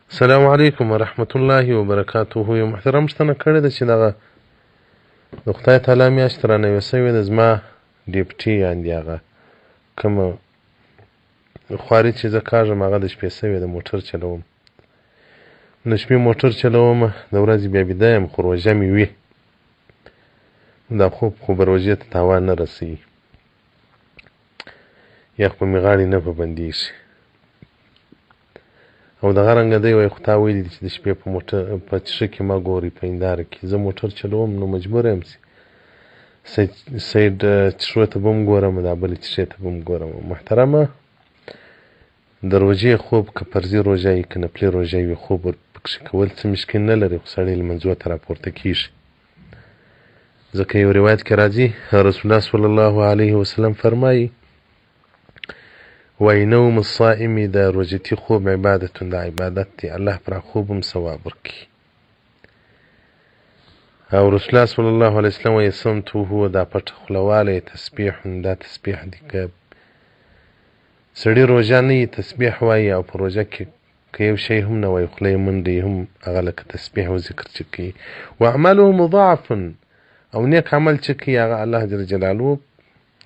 السلام علیکم ورحمت الله وبرکاته. یو محترم پوښتنه کړې ده چې دغه د خدای تعالی میاشت رانوې سوې ده، زما ډیپټي یعنې هغه کومه خواري چې زه کاږم هغه د شپې سوې ده. موټر چلوم، د شپې موټر چلوم، د ورځې بیا بیده یم، خو روژه مې وي. دا خوب خو به روژې ته تاوان نه رسوي، یخ به مې غاړې نه به بندېږي. او دغه رنګه دی وایي خو تا ویلي دي چې د شپې په موټر په څښه کې مه ګورئ، په هنداره کې. زه موټر چلوم نو مجبوره یم چې سایډ څښو ته به هم ګورم، دا بلې څښې ته به هم ګورم. محترمه، د روژې خوب که فرضي روژه وي که نفلي روژه وي، خوب ورپکښې کول څه مشکل نه لري، خو سړی لمنځو ته راپورته کېږي. ځکه یو روایت کې راځي رسول الله صلی الله علیه وسلم فرمایي وایي نوم الصائم د روژتي خوب عبادتون، دا عبادت دی، الله پر خوب هم ثواب ورکوي. او رسول الله صلی الله علیه وسلم وایي صمته، دا پټه خوله تسبیح، دا تسبیح دی. که سړي روژه نه وي تسبیح وایي، او په روژه کې که یو شی هم نه وایي خوله یې منډي هم هغه لکه تسبیح او ذکر چې کوي. واعمله مضاعف، او نیک عمل چې کوي هغه الله جل جلاله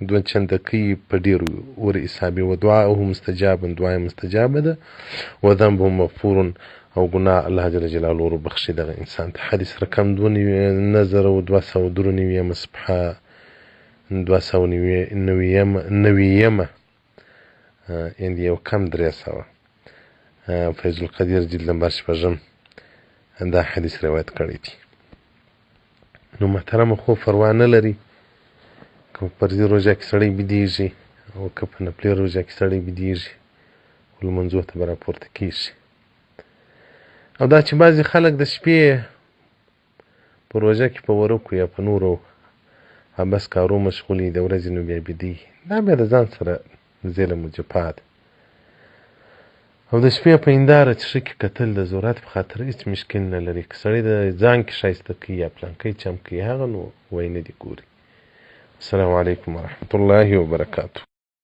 دوه چنده کوي په ډېرو ور حسابي. و دعاءه مستجاب، دعا یې مستجابه ده. و ذنبه مغفور، او ګناه الله جل جلاله وربخښي دغه انسان ته. حدیث رقم 2293 صفحه 299 یعنې یو کم 300. فیض القدیر جلد نمبر 6 دا حدیث روایت کړی دی. نو محترمه خوب پروا نه لري که په فرضي روژه کې سړی بیدېږي او که په نفلي روژه کې سړی بیدېږي، خو لمنځو ته به راپورته کېږي. او دا چې بعضې خلک د شپې په روژه کې په ورکو یا په نورو عبث کارو مشغول وي، د ورځې نو بیا بیدېږي، دا بیا د ځان سره ظلم و جفا ده. او د شپې په هنداره څښه کې کتل د ضرورت په خاطر هېڅ مشکل نه لري. که سړی د ځان کې ښایسته کوي یا پلانکی چم کوي هغه نو وایي نه دي ګوري. السلام علیکم ورحمت الله وبرکاته.